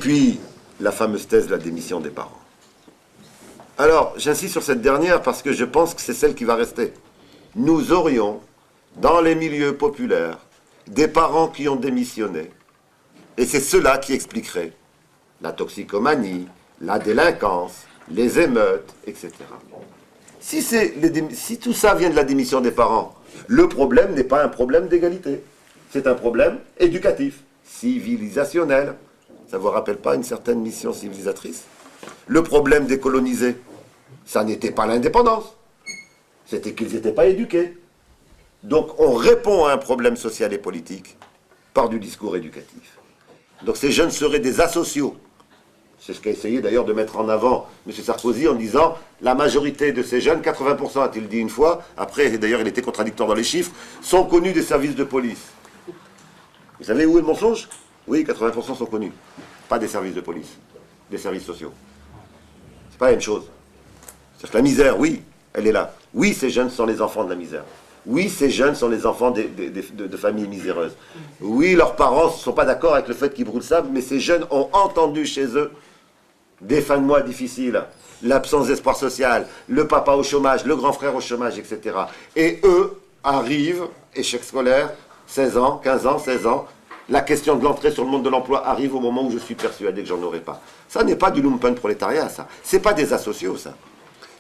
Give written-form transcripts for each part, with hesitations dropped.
puis, la fameuse thèse de la démission des parents. Alors, j'insiste sur cette dernière parce que je pense que c'est celle qui va rester. Nous aurions, dans les milieux populaires, des parents qui ont démissionné. Et c'est cela qui expliquerait la toxicomanie, la délinquance, les émeutes, etc. Si tout ça vient de la démission des parents, le problème n'est pas un problème d'égalité. C'est un problème éducatif, civilisationnel. Ça ne vous rappelle pas une certaine mission civilisatrice? Le problème des colonisés, ça n'était pas l'indépendance. C'était qu'ils n'étaient pas éduqués. Donc on répond à un problème social et politique par du discours éducatif. Donc ces jeunes seraient des asociaux. C'est ce qu'a essayé d'ailleurs de mettre en avant M. Sarkozy en disant la majorité de ces jeunes, 80% a-t-il dit une fois, après d'ailleurs il était contradictoire dans les chiffres, sont connus des services de police. Vous savez où est le mensonge? Oui, 80% sont connus. Pas des services de police, des services sociaux. C'est pas la même chose. C'est-à-dire que la misère, oui, elle est là. Oui, ces jeunes sont les enfants de la misère. Oui, ces jeunes sont les enfants de familles miséreuses. Oui, leurs parents ne sont pas d'accord avec le fait qu'ils brûlent ça, mais ces jeunes ont entendu chez eux des fins de mois difficiles, l'absence d'espoir social, le papa au chômage, le grand frère au chômage, etc. Et eux arrivent, échec scolaire, 16 ans, 15 ans, 16 ans, la question de l'entrée sur le monde de l'emploi arrive au moment où je suis persuadé que j'en aurai pas. Ça n'est pas du lumpenprolétariat, ça. C'est pas des asociaux, ça.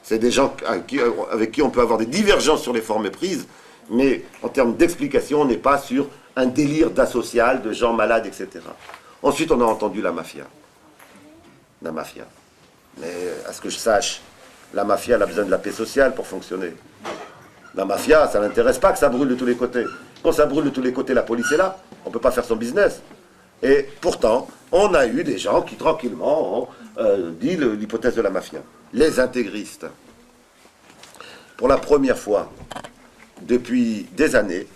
C'est des gens avec qui on peut avoir des divergences sur les formes prises, mais en termes d'explication, on n'est pas sur un délire d'asocial, de gens malades, etc. Ensuite, on a entendu la mafia. La mafia. Mais à ce que je sache, la mafia elle a besoin de la paix sociale pour fonctionner. La mafia, ça n'intéresse pas que ça brûle de tous les côtés. Quand ça brûle de tous les côtés, la police est là. On ne peut pas faire son business. Et pourtant, on a eu des gens qui, tranquillement, ont dit l'hypothèse de la mafia. Les intégristes. Pour la première fois, depuis des années,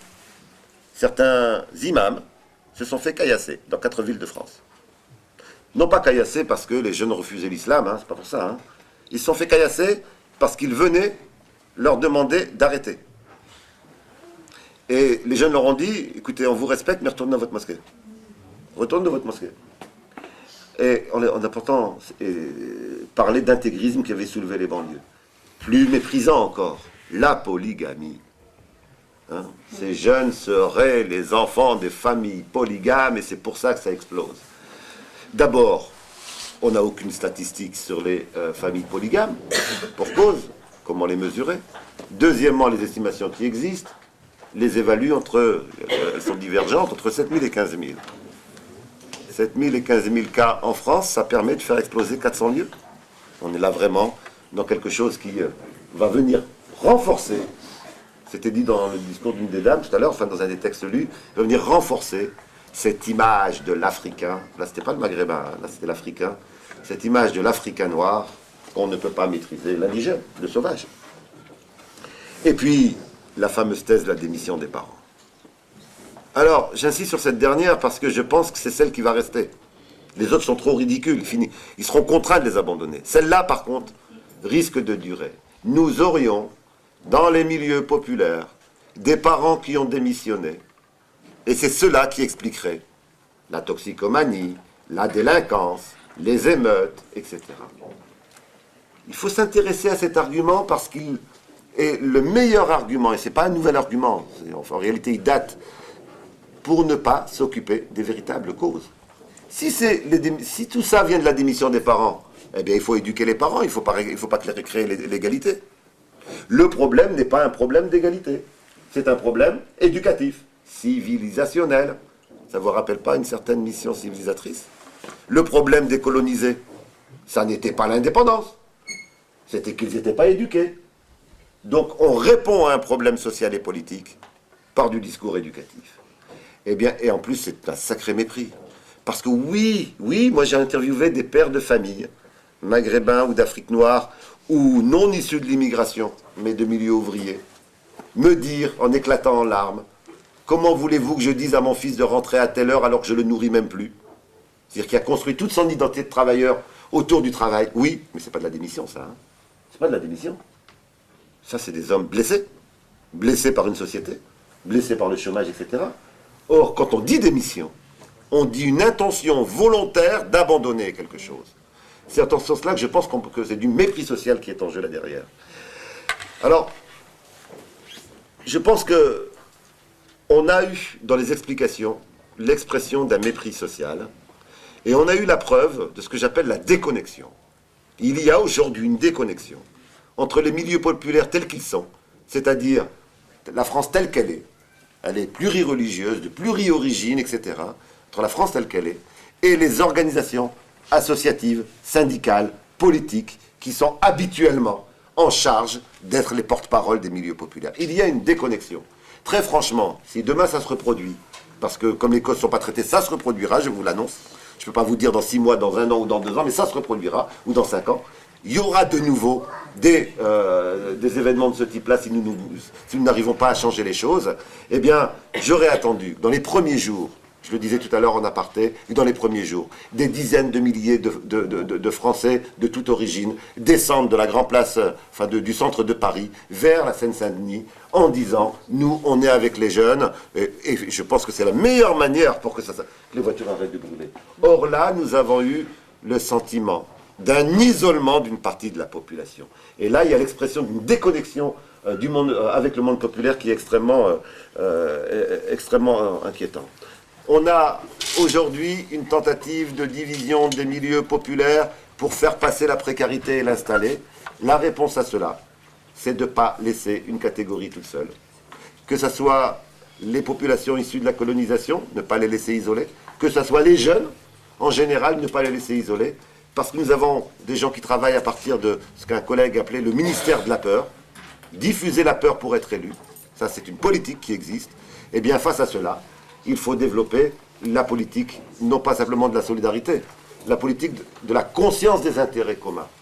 certains imams se sont fait caillasser dans 4 villes de France. Non pas caillasser parce que les jeunes refusaient l'islam, hein, c'est pas pour ça. Hein. Ils se sont fait caillasser parce qu'ils venaient leur demander d'arrêter. Et les jeunes leur ont dit, écoutez, on vous respecte, mais retournez dans votre mosquée. Retournez dans votre mosquée. Et on a pourtant parlé d'intégrisme qui avait soulevé les banlieues. Plus méprisant encore, la polygamie. Hein? Ces jeunes seraient les enfants des familles polygames et c'est pour ça que ça explose. D'abord, on n'a aucune statistique sur les familles polygames, pour cause, comment les mesurer. Deuxièmement, les estimations qui existent, les évaluent elles sont divergentes, entre 7 000 et 15 000. 7 000 et 15 000 cas en France, ça permet de faire exploser 400 lieux. On est là vraiment dans quelque chose qui va venir renforcer, c'était dit dans le discours d'une des dames tout à l'heure, enfin dans un des textes lus, va venir renforcer cette image de l'Africain, là c'était pas le Maghrébin, là c'était l'Africain, cette image de l'Africain noir qu'on ne peut pas maîtriser, l'indigène, le sauvage. Et puis, la fameuse thèse de la démission des parents. Alors, j'insiste sur cette dernière parce que je pense que c'est celle qui va rester. Les autres sont trop ridicules, fini. Ils seront contraints de les abandonner. Celle-là, par contre, risque de durer. Nous aurions, dans les milieux populaires, des parents qui ont démissionné. Et c'est cela qui expliquerait la toxicomanie, la délinquance, les émeutes, etc. Il faut s'intéresser à cet argument parce qu'il est le meilleur argument, et ce n'est pas un nouvel argument, en réalité il date, pour ne pas s'occuper des véritables causes. Si tout ça vient de la démission des parents, eh bien il faut éduquer les parents, il ne faut pas créer l'égalité. Le problème n'est pas un problème d'égalité, c'est un problème éducatif, civilisationnel. Ça ne vous rappelle pas une certaine mission civilisatrice? Le problème des colonisés, ça n'était pas l'indépendance, c'était qu'ils n'étaient pas éduqués. Donc on répond à un problème social et politique par du discours éducatif. Eh bien, et en plus c'est un sacré mépris. Parce que oui, moi j'ai interviewé des pères de famille, maghrébins ou d'Afrique noire, ou non issus de l'immigration, mais de milieux ouvriers, me dire en éclatant en larmes, comment voulez-vous que je dise à mon fils de rentrer à telle heure alors que je le nourris même plus? C'est-à-dire qu'il a construit toute son identité de travailleur autour du travail. Oui, mais c'est pas de la démission ça. Hein. C'est pas de la démission. Ça c'est des hommes blessés. Blessés par une société, blessés par le chômage, etc. Or, quand on dit démission, On dit une intention volontaire d'abandonner quelque chose. C'est dans ce sens-là que je pense que c'est du mépris social qui est en jeu là derrière. Alors, je pense que on a eu dans les explications l'expression d'un mépris social, et on a eu la preuve de ce que j'appelle la déconnexion. Il y a aujourd'hui une déconnexion entre les milieux populaires tels qu'ils sont, c'est-à-dire la France telle qu'elle est plurireligieuse, de pluri-origine, etc., entre la France telle qu'elle est, et les organisations associatives, syndicales, politiques, qui sont habituellement en charge d'être les porte-parole des milieux populaires. Il y a une déconnexion. Très franchement, si demain ça se reproduit, parce que comme les causes ne sont pas traitées, ça se reproduira, je vous l'annonce. Je ne peux pas vous dire dans 6 mois, dans 1 an ou dans 2 ans, mais ça se reproduira, ou dans 5 ans. Il y aura de nouveau des événements de ce type-là si nous n'arrivons pas à changer les choses. Eh bien, j'aurais attendu, dans les premiers jours, je le disais tout à l'heure en aparté, dans les premiers jours, des dizaines de milliers de Français de toute origine descendent de la grande place, du centre de Paris, vers la Seine-Saint-Denis, en disant, nous, on est avec les jeunes, et je pense que c'est la meilleure manière pour que les voitures arrêtent de brûler. Or là, nous avons eu le sentiment d'un isolement d'une partie de la population. Et là, il y a l'expression d'une déconnexion du monde, avec le monde populaire qui est extrêmement inquiétant. On a aujourd'hui une tentative de division des milieux populaires pour faire passer la précarité et l'installer. La réponse à cela, c'est de ne pas laisser une catégorie toute seule. Que ce soit les populations issues de la colonisation, ne pas les laisser isolées. Que ce soit les jeunes, en général, ne pas les laisser isolés. Parce que nous avons des gens qui travaillent à partir de ce qu'un collègue appelait le ministère de la peur. Diffuser la peur pour être élu. Ça, c'est une politique qui existe. Eh bien, face à cela, il faut développer la politique, non pas simplement de la solidarité, la politique de la conscience des intérêts communs.